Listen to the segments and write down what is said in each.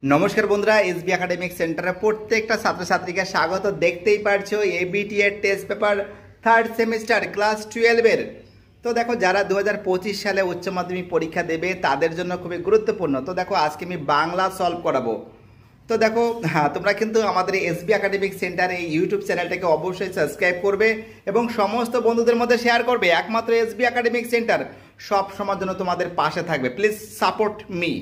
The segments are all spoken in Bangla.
নমস্কার বন্ধুরা, এসবি একাডেমিক সেন্টারে প্রত্যেকটা ছাত্রছাত্রীকে স্বাগত। দেখতেই পারছো এবিটি এর test paper third semester class 12-এর। তো দেখো, যারা 2025 সালে উচ্চ মাধ্যমিক পরীক্ষা দেবে তাদের জন্য খুবই গুরুত্বপূর্ণ। তো দেখো, আজকে আমি বাংলা সলভ করাবো। তো দেখো, হ্যাঁ, তোমরা কিন্তু আমাদের এসবি একাডেমিক সেন্টার এই ইউটিউব চ্যানেলটাকে অবশ্যই সাবস্ক্রাইব করবে এবং সমস্ত বন্ধুদের মধ্যে শেয়ার করবে। একমাত্র এসবি একাডেমিক সেন্টার সব সময়ের জন্য তোমাদের পাশে থাকবে। Please support me.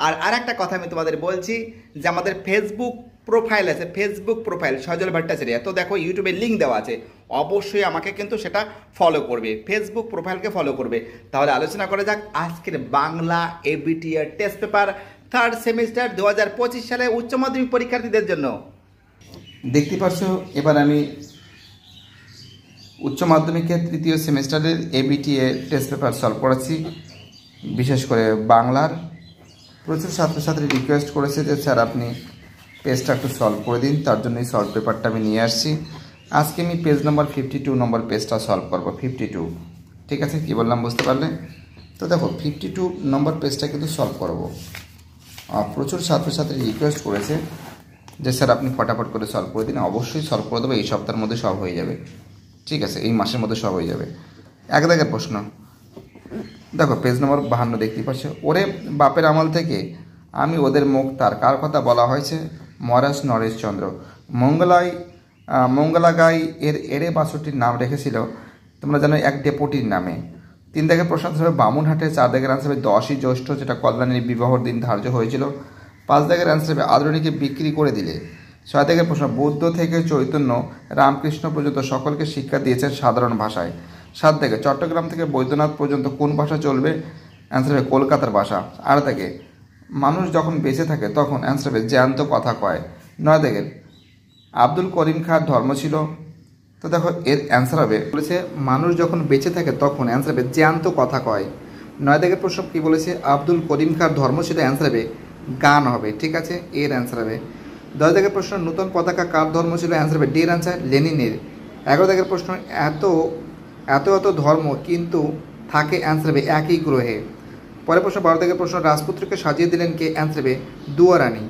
আর একটা কথা আমি তোমাদের বলছি যে আমাদের ফেসবুক প্রোফাইল আছে, ফেসবুক প্রোফাইল সজল ভট্টাচার্য। তো দেখো, ইউটিউবে লিঙ্ক দেওয়া আছে, অবশ্যই আমাকে কিন্তু সেটা ফলো করবে, ফেসবুক প্রোফাইলকে ফলো করবে। তাহলে আলোচনা করা যাক আজকের বাংলা এবিটি এর টেস্ট পেপার থার্ড সেমিস্টার 2025 সালে উচ্চ মাধ্যমিক পরীক্ষার্থীদের জন্য। দেখতে পাচ্ছ, এবার আমি উচ্চ মাধ্যমিকের তৃতীয় সেমিস্টারের এবিটি এর টেস্ট পেপার সলভ করাচ্ছি। বিশেষ করে বাংলার প্রচুর ছাত্রছাত্রী রিকোয়েস্ট করেছে যে স্যার আপনি পেজটা একটু সলভ করে দিন, তার জন্যই সলভ পেপারটা আমি নিয়ে আসছি। আজকে আমি পেজ নম্বর 52 নম্বর পেজটা সলভ করবো। 52, ঠিক আছে? কি বললাম বুঝতে পারলে? তো দেখো, 52 নম্বর পেজটা কিন্তু সলভ করবো। প্রচুর ছাত্রছাত্রী রিকোয়েস্ট করেছে যে স্যার আপনি ফটাফট করে সলভ করে দিন। অবশ্যই সলভ করে দেবো, এই সপ্তাহের মধ্যে সব হয়ে যাবে, ঠিক আছে? এই মাসের মধ্যে সব হয়ে যাবে। এক দাগের প্রশ্ন দেখো, পেজ নম্বর 52 দেখতে পাচ্ছ। ওরে বাপের আমল থেকে আমি ওদের মুখ তার, কার কথা বলা হয়েছে? মহারাজ নরেশচন্দ্র। মঙ্গলাগাই এর এড়ে বাসটির নাম রেখেছিল তোমরা জানো এক ডেপুটির নামে। 3 দাগের প্রশ্ন হবে বামুনহাটে। 4 দাগের আনসার হবে 10ই জ্যৈষ্ঠ, যেটা কল্যাণীর বিবাহর দিন ধার্য হয়েছিল। 5 দাগের আনসার হবে আদরণীকে বিক্রি করে দিলে। 6 দাগের প্রশ্ন বৌদ্ধ থেকে চৈতন্য রামকৃষ্ণ পর্যন্ত সকলকে শিক্ষা দিয়েছেন সাধারণ ভাষায়। 7 দাগে চট্টগ্রাম থেকে বৈদ্যনাথ পর্যন্ত কোন ভাষা চলবে? অ্যান্সার হবে কলকাতার ভাষা। 8 দাগে মানুষ যখন বেঁচে থাকে তখন অ্যান্সার হবে জ্যান্ত কথা কয়। 9 দাগের আব্দুল করিম খাঁর ধর্ম ছিল। তো দেখো, এর অ্যান্সার হবে বলেছে মানুষ যখন বেঁচে থাকে তখন, অ্যান্সার হবে জ্যান্ত কথা কয়। 9 দাগের প্রশ্ন কী বলেছে? আব্দুল করিম খাঁর ধর্ম ছিল, অ্যান্সার হবে গান হবে, ঠিক আছে? এর অ্যান্সার হবে। 10 দাগের প্রশ্ন নূতন পতাকা কার ধর্ম ছিল? অ্যান্সার হবে ডির অ্যান্সার লেনিনের। 11 দাগের প্রশ্ন এত এত ধর্ম কিন্তু থাকে, অ্যান্সার হবে একই গ্রহে। পরের প্রশ্ন 12 দাগের প্রশ্ন রাজপুত্রকে সাজিয়ে দিলেন কে? অ্যান্সার হবে দুয়ারানী।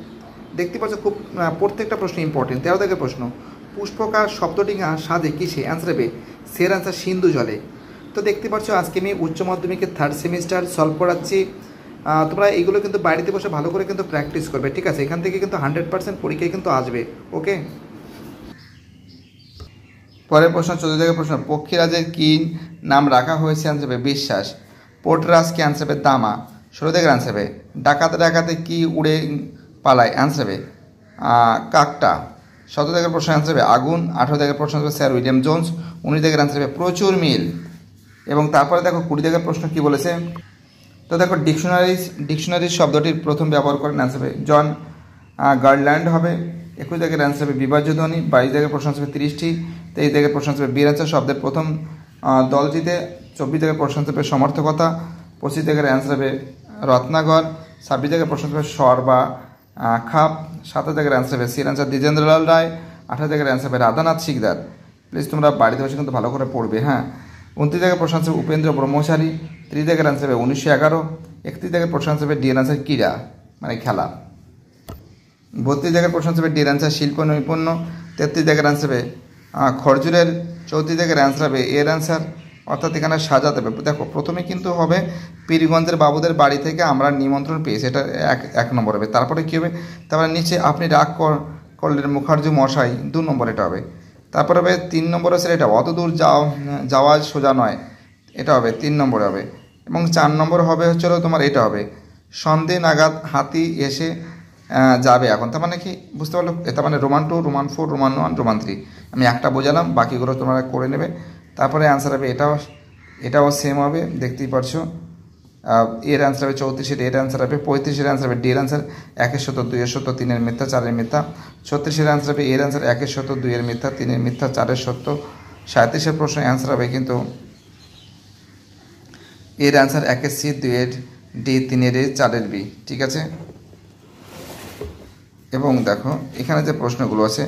দেখতে পাচ্ছ, খুব প্রত্যেকটা প্রশ্ন ইম্পর্টেন্ট। 13 দাগের প্রশ্ন পুষ্পকার সপ্তডিঙা সাজে কিসে? অ্যান্সার হবে সের অ্যান্সার সিন্ধু জলে। তো দেখতে পাচ্ছ, আজকে আমি উচ্চ মাধ্যমিকের থার্ড সেমিস্টার সলভ করাচ্ছি। তোমরা এইগুলো কিন্তু বাড়িতে বসে ভালো করে কিন্তু প্র্যাকটিস করবে, ঠিক আছে? এখান থেকে কিন্তু 100% পরীক্ষায় কিন্তু আসবে, ওকে? পরের প্রশ্ন 14 দাগের প্রশ্ন পক্ষীরাজের কী নাম রাখা হয়েছে? অ্যান্সার হবে বিশ্বাস। পোর্টরাজকে অ্যান্সার হবে দামা। 16 দাগের অ্যান্সার হবে ডাকাতে কি উড়ে পালায়? অ্যান্সার হবে কাকটা। 17 দাগের প্রশ্ন অ্যান্সার হবে আগুন। 18 দাগের প্রশ্ন হবে স্যার উইলিয়াম জোন্স। 19 দাগের অ্যান্সার হবে প্রচুর মিল। এবং তারপরে দেখো 20 দাগের প্রশ্ন কী বলেছে? তো দেখো, ডিকশনারি শব্দটির প্রথম ব্যবহার করেন, অ্যান্সার হবে জন গার্ল্যান্ড হবে। 21 দাগের অ্যান্সার হবে বিভাজ্য ধ্বনি। 22 দাগের প্রশ্ন হবে 30টি। 23 দাগের প্রশ্ন হবে বীরাঞ্চা শব্দের প্রথম দলটিতে। 24 দাগের প্রশ্ন হবে সমর্থকতা। 25 দাগের অ্যান্সার হবে রত্নাগর। 26 দাগের প্রশ্ন হবে স্বর বা খাপ। 27 দাগের অ্যান্সার হবে সির অ্যান্সার দ্বিজেন্দ্রলাল রায়। 28 দাগের অ্যান্সার হবে রাধানাথ শিকদার। প্লিজ তোমরা বাড়িতে বসে কিন্তু ভালো করে পড়বে, হ্যাঁ। 29 দাগের প্রশ্ন হবে উপেন্দ্র ব্রহ্মচারী। 30 দাগের অ্যান্সার হবে 1911। 31 দাগের প্রশ্ন হবে ডিএর অ্যান্সার ক্রীড়া মানে খেলা। 32 দাগের প্রশ্ন হবে ডিএর অ্যান্সার শিল্প নৈপুণ্য। 33 দাগের অ্যান্সার হবে খরজুরের। 34 দাগের অ্যান্সার হবে এর অ্যান্সার, অর্থাৎ এখানে সাজাতে হবে। দেখো, প্রথমে কিন্তু হবে পীরগঞ্জের বাবুদের বাড়ি থেকে আমরা নিমন্ত্রণ পেয়েছি, এটা এক নম্বর হবে। তারপরে কী হবে? তারপরে নিচে আপনি রাগ করলেন মুখার্জি মশাই, 2 নম্বর এটা হবে। তারপরে হবে 3 নম্বর আছে এটা অত দূর যাওয়া সোজা নয়, এটা হবে 3 নম্বরে হবে। এবং 4 নম্বর হবে হচ্ছে তোমার এটা হবে সন্ধে নাগাদ হাতি এসে যাবে এখন। তার মানে কি বুঝতে পারলো? এটা মানে রোমান 2, রোমান 4, রোমান 1, রোমান 3। আমি একটা বোঝালাম, বাকিগুলো তোমরা করে নেবে। তারপরে অ্যান্সার হবে এটাও সেম হবে, দেখতেই পারছো। এর অ্যান্সার হবে 34, এর অ্যান্সার হবে 35, এর অ্যান্সার হবে ডি এর অ্যান্সার 1-এর সত্য, 2-এর সত্য, 3-এর মিথ্যা, 4-এর মিথ্যা। 36 এর অ্যান্সার হবে এর অ্যান্সার 1-এর সত্য, 2-এর মিথ্যা, 3-এর মিথ্যা, 4-এর সত্য। 37-এর প্রশ্ন অ্যান্সার হবে কিন্তু এর অ্যান্সার 1-এর সি, 2-এর ডি, 3-এর এ, 4-এর বি, ঠিক আছে? এবং দেখো এখানে যে প্রশ্নগুলো আছে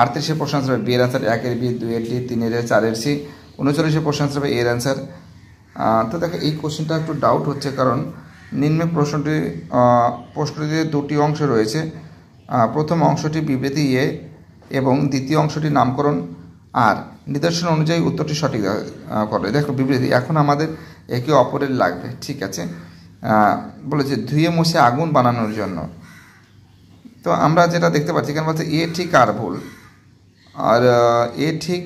38-এর প্রশ্ন আনসার হবে বি এর অ্যান্সার 1-এর বি, 2-এর ডি, 3-এর এ, 4-এর সি। 39-এর প্রশ্ন আনসার হবে এর অ্যান্সার। তো দেখো, এই কোশ্চেনটা একটু ডাউট হচ্ছে, কারণ নিম্নে প্রশ্নটিতে দুটি অংশ রয়েছে। প্রথম অংশটি বিবৃতি এ এবং দ্বিতীয় অংশটি নামকরণ আর। নিদর্শন অনুযায়ী উত্তরটি সঠিক করে। দেখো বিবৃতি, এখন আমাদের একে অপরের লাগবে, ঠিক আছে। বলেছে ধুয়ে মুছে আগুন বানানোর জন্য। তো আমরা যেটা দেখতে পাচ্ছি এখানে বলছে এ ঠিক আর ভুল, আর এ ঠিক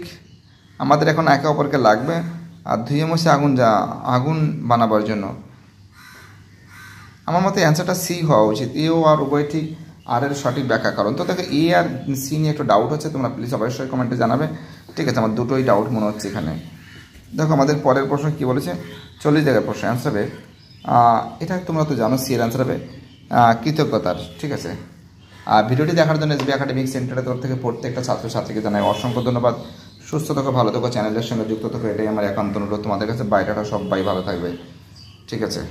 আমাদের এখন একে অপরকে লাগবে, আর ধুয়ে মুছে আগুন বানাবার জন্য আমার মতে অ্যান্সারটা সি হওয়া উচিত। এ ও আর উভয় ঠিক আর এর সঠিক ব্যাখ্যা কারণ। তো দেখো এ আর সি নিয়ে একটু ডাউট হচ্ছে, তোমরা প্লিজ অবশ্যই কমেন্টে জানাবে, ঠিক আছে। আমার দুটোই ডাউট মনে হচ্ছে এখানে। দেখো আমাদের পরের প্রশ্ন কী বলেছে, 40 জায়গার প্রশ্ন। অ্যান্সার হবে এটা তোমরা তো জানো, সি এর অ্যান্সার হবে কৃতজ্ঞতার, ঠিক আছে। আর ভিডিওটি দেখার জন্য এসবি একাডেমিক সেন্টারের তরফ থেকে প্রত্যেকটা ছাত্রছাত্রীকে জানাই অসংখ্য ধন্যবাদ। সুস্থ থাকো, ভালো থাকো, চ্যানেলের সঙ্গে যুক্ত থাকো, এটাই আমার একান্ত অনুরোধ তোমাদের কাছে। বাইরেটা সবাই ভালো থাকবে, ঠিক আছে।